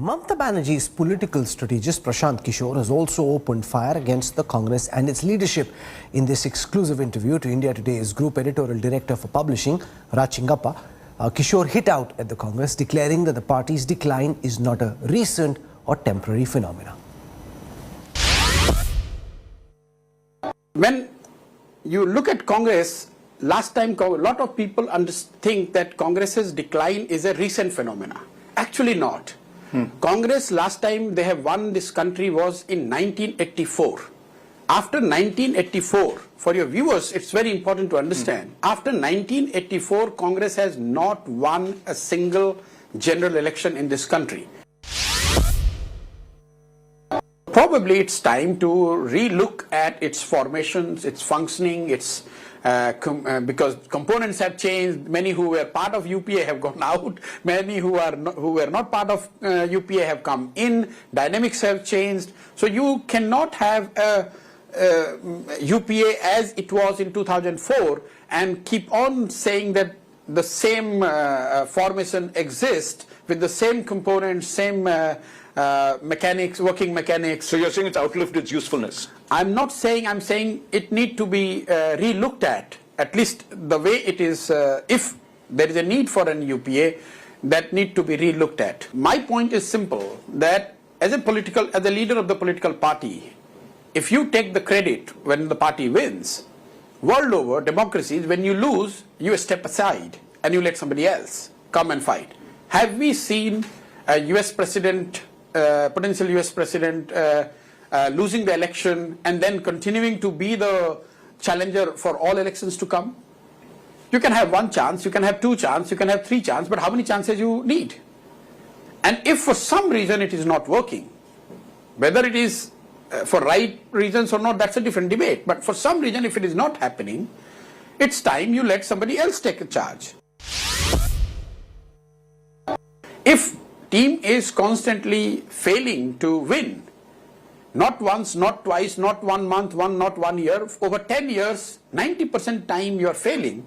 Mamata Banerjee's political strategist Prashant Kishore has also opened fire against the Congress and its leadership. In this exclusive interview to India Today's Group Editorial Director for Publishing, Raj Chingappa, Kishore hit out at the Congress, declaring that the party's decline is not a recent or temporary phenomenon. When you look at Congress, last time a lot of people think that Congress's decline is a recent phenomena. Actually not. Congress, last time they have won this country was in 1984. After 1984, for your viewers, it's very important to understand. After 1984, Congress has not won a single general election in this country. Probably it's time to re-look at its formations, its functioning, its because components have changed. Many who were part of UPA have gone out. Many who were not part of UPA have come in. Dynamics have changed. So you cannot have UPA as it was in 2004 and keep on saying that the same formation exists with the same components, same mechanics, working mechanics. So you're saying it's outlived its usefulness? I'm not saying, I'm saying it need to be re-looked at least the way it is. If there is a need for an UPA, that need to be re-looked at. My point is simple, that as a leader of the political party, if you take the credit when the party wins, world over, democracies, when you lose, you step aside and you let somebody else come and fight. Have we seen a US president, potential US president, losing the election and then continuing to be the challenger for all elections to come? You can have one chance, you can have two chances, you can have three chances, but how many chances you need? And if for some reason it is not working, whether it is for right reasons or not, that's a different debate. But for some reason, if it is not happening, it's time you let somebody else take a charge. If team is constantly failing to win, not once, not twice, not 1 month, not 1 year, over 10 years, 90% time you are failing,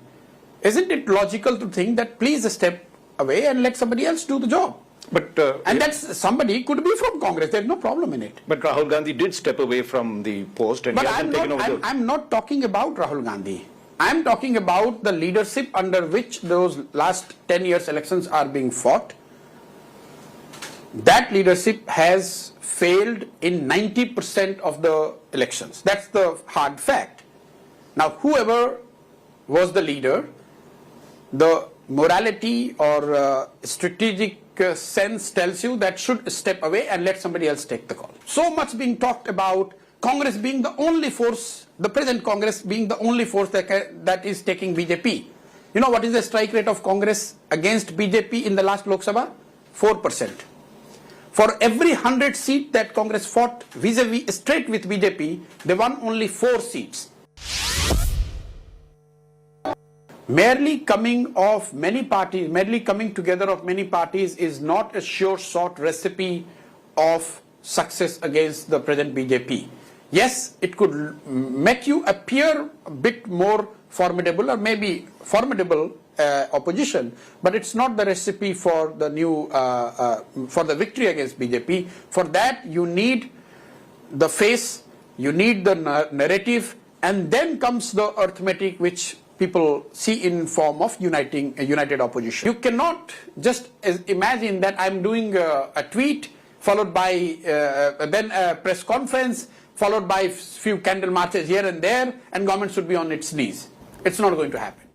isn't it logical to think that please step away and let somebody else do the job? But and that's somebody could be from Congress. There's no problem in it. But Rahul Gandhi did step away from the post, and but I'm not talking about Rahul Gandhi. I'm talking about the leadership under which those last 10 years elections are being fought. That leadership has failed in 90% of the elections. That's the hard fact. Now, whoever was the leader, the morality or strategic sense tells you that should step away and let somebody else take the call. So much being talked about Congress being the only force, the present Congress being the only force that is taking BJP. You know what is the strike rate of Congress against BJP in the last Lok Sabha? 4%. For every 100 seats that Congress fought vis-a-vis straight with BJP, they won only 4 seats. Merely coming of many parties, merely coming together of many parties is not a sure shot recipe of success against the present BJP. Yes, it could make you appear a bit more formidable or maybe formidable opposition, but it's not the recipe for the new for the victory against BJP. For that you need the face, you need the narrative, and then comes the arithmetic which people see in form of uniting a united opposition. You cannot just imagine that I'm doing a tweet followed by then a press conference followed by few candle marches here and there and government should be on its knees. It's not going to happen.